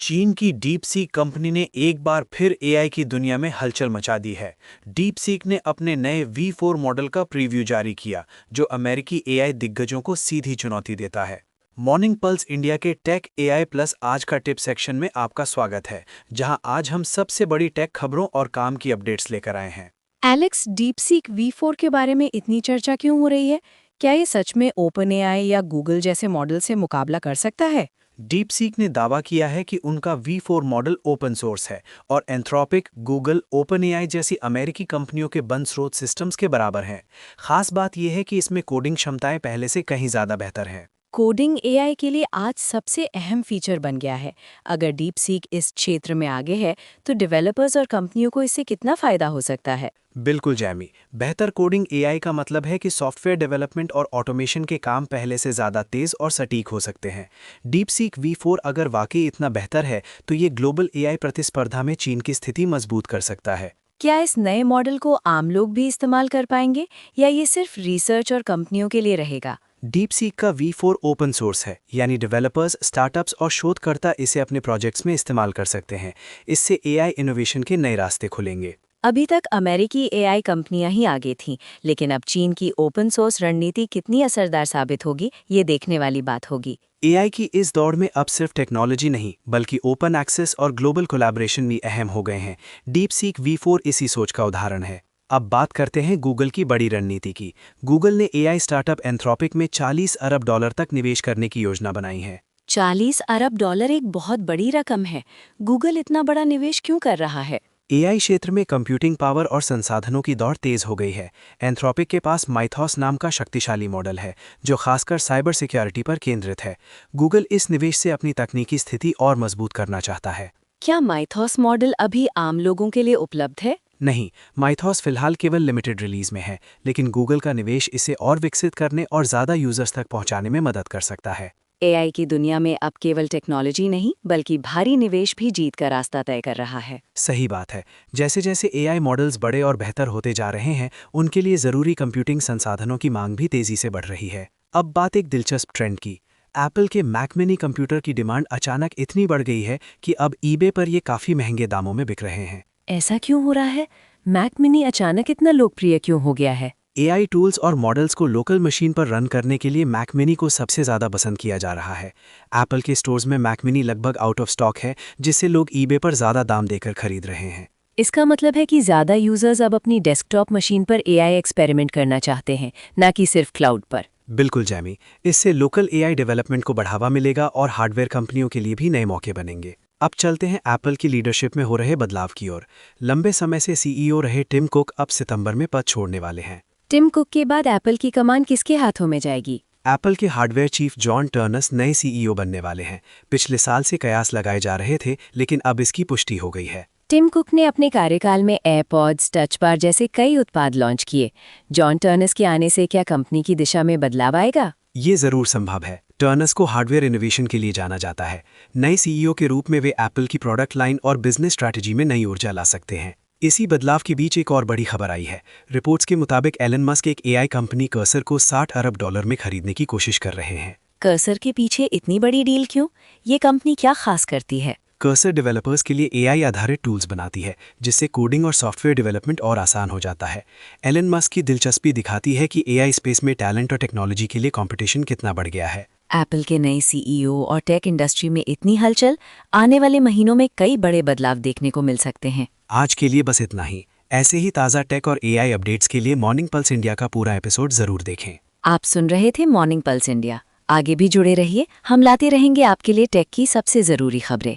चीन की deep seek company ने एक बार फिर एआई की दुनिया में हलचल मचा दी है। डीप सीक ने अपने नए V4 मॉडल का प्रीव्यू जारी किया, जो अमेरिकी एआई दिग्गजों को सीधी चुनौती देता है। मॉर्निंग पल्स इंडिया के टेक एआई प्लस आज का टिप सेक्शन में आपका स्वागत है, जहां आज हम सबसे बड़ी टेक खबरों और काम की अपडेट्स लेकर आए हैं। एलेक्स, डीपसीक V4 के बारे में इतनी चर्चा क्यों हो रही है? क्या ये सच में ओपन एआई या गूगल जैसे मॉडल से मुकाबला कर सकता है? डीपसीक ने दावा किया है कि उनका V4 मॉडल ओपन सोर्स है और एंथ्रोपिक, गूगल, ओपन एआई जैसी अमेरिकी कंपनियों के बंद स्रोत सिस्टम्स के बराबर हैं। खास बात यह है कि इसमें कोडिंग क्षमताएं पहले से कहीं ज़्यादा बेहतर हैं। कोडिंग एआई के लिए आज सबसे अहम फीचर बन गया है। अगर डीपसीक इस क्षेत्र में आगे है, तो डेवलपर्स और कंपनियों को इससे कितना फायदा हो सकता है? बिल्कुल जैमी, बेहतर कोडिंग एआई का मतलब है कि सॉफ्टवेयर डेवलपमेंट और ऑटोमेशन के काम पहले से ज़्यादा तेज़ और सटीक हो सकते हैं। डीपसीक V4 अगर वाकई इतना बेहतर है, तो ये ग्लोबल एआई प्रतिस्पर्धा में चीन की स्थिति मजबूत कर सकता है। क्या इस नए मॉडल को आम लोग भी इस्तेमाल कर पाएंगे, या ये सिर्फ रिसर्च और कंपनियों के लिए रहेगा? डीपसीक का V4 ओपन सोर्स है, यानी डेवलपर्स, स्टार्टअप्स और शोधकर्ता इसे अपने प्रोजेक्ट्स में इस्तेमाल कर सकते हैं। इससे एआई इनोवेशन के नए रास्ते खुलेंगे। अभी तक अमेरिकी एआई कंपनियां ही आगे थीं, लेकिन अब चीन की ओपन सोर्स रणनीति कितनी असरदार साबित होगी, ये देखने वाली बात होगी। एआई की इस दौड़ में अब सिर्फ टेक्नोलॉजी नहीं, बल्कि ओपन एक्सेस और ग्लोबल कोलैबोरेशन भी अहम हो गए हैं। डीपसीक V4 इसी सोच का उदाहरण है। अब बात करते हैं गूगल की बड़ी रणनीति की। गूगल ने एआई स्टार्टअप एंथ्रोपिक में $40 अरब तक निवेश करने की योजना बनाई है। $40 अरब एक बहुत बड़ी रकम है। गूगल इतना बड़ा निवेश क्यों कर रहा है? एआई क्षेत्र में कंप्यूटिंग पावर और संसाधनों की दौड़ तेज हो गई है। एंथ्रोपिक के पास माइथॉस नाम का शक्तिशाली मॉडल है, जो खासकर साइबर सिक्योरिटी पर केंद्रित है। गूगल इस निवेश से अपनी तकनीकी स्थिति और मजबूत करना चाहता है। क्या माइथॉस मॉडल अभी आम लोगों के लिए उपलब्ध है? नहीं, माइथॉस फिलहाल केवल लिमिटेड रिलीज में है, लेकिन गूगल का निवेश इसे और विकसित करने और ज़्यादा यूजर्स तक पहुंचाने में मदद कर सकता है। एआई की दुनिया में अब केवल टेक्नोलॉजी नहीं, बल्कि भारी निवेश भी जीत का रास्ता तय कर रहा है। सही बात है। जैसे जैसे एआई मॉडल्स बड़े और बेहतर होते जा रहे हैं, उनके लिए ज़रूरी कंप्यूटिंग संसाधनों की मांग भी तेज़ी से बढ़ रही है। अब बात एक दिलचस्प ट्रेंड की। एप्पल के मैक मिनी कंप्यूटर की डिमांड अचानक इतनी बढ़ गई है कि अब ईबे पर ये काफ़ी महंगे दामों में बिक रहे हैं। ऐसा क्यों हो रहा है? मैक मिनी अचानक इतना लोकप्रिय क्यों हो गया है? एआई टूल्स और मॉडल्स को लोकल मशीन पर रन करने के लिए मैक मिनी को सबसे ज़्यादा पसंद किया जा रहा है। एप्पल के स्टोर्स में मैक मिनी लगभग आउट ऑफ स्टॉक है, जिससे लोग ईबे पर ज़्यादा दाम देकर खरीद रहे हैं। इसका मतलब है कि ज़्यादा यूजर्स अब अपनी डेस्कटॉप मशीन पर एआई एक्सपेरिमेंट करना चाहते हैं, न कि सिर्फ क्लाउड पर। बिल्कुल जैमी, इससे लोकल एआई डेवलपमेंट को बढ़ावा मिलेगा और हार्डवेयर कंपनियों के लिए भी नए मौके बनेंगे। अब चलते हैं एप्पल की लीडरशिप में हो रहे बदलाव की ओर। लंबे समय से सीईओ रहे टिम कुक अब सितंबर में पद छोड़ने वाले हैं। टिम कुक के बाद एप्पल की कमान किसके हाथों में जाएगी? एप्पल के हार्डवेयर चीफ जॉन टर्नस नए सीईओ बनने वाले हैं। पिछले साल से कयास लगाए जा रहे थे, लेकिन अब इसकी पुष्टि हो गई है। टिम कुक ने अपने कार्यकाल में एयरपॉड्स, टच बार जैसे कई उत्पाद लॉन्च किए। जॉन टर्नस के आने से क्या कंपनी की दिशा में बदलाव आएगा? ये जरूर संभव है। टर्नस को हार्डवेयर इनोवेशन के लिए जाना जाता है। नए सीईओ के रूप में वे एप्पल की प्रोडक्ट लाइन और बिजनेस स्ट्रैटेजी में नई ऊर्जा ला सकते हैं। इसी बदलाव के बीच एक और बड़ी खबर आई है। रिपोर्ट्स के मुताबिक एलन मस्क एक एआई कंपनी कर्सर को $60 अरब में खरीदने की कोशिश कर रहे हैं। कर्सर के पीछे इतनी बड़ी डील क्यों? ये कंपनी क्या खास करती है? कर्सर डेवलपर्स के लिए एआई आधारित टूल्स बनाती है, जिससे कोडिंग और सॉफ्टवेयर डेवलपमेंट और आसान हो जाता है। एलन मस्क की दिलचस्पी दिखाती है कि एआई स्पेस में टैलेंट और टेक्नोलॉजी के लिए कंपटीशन कितना बढ़ गया है। एप्पल के नए सीईओ और टेक इंडस्ट्री में इतनी हलचल, आने वाले महीनों में कई बड़े बदलाव देखने को मिल सकते हैं। आज के लिए बस इतना ही। ऐसे ही ताज़ा टेक और एआई अपडेट्स के लिए मॉर्निंग पल्स इंडिया का पूरा एपिसोड ज़रूर देखें। आप सुन रहे थे मॉर्निंग पल्स इंडिया। आगे भी जुड़े रहिए, हम लाते रहेंगे आपके लिए टेक की सबसे ज़रूरी खबरें।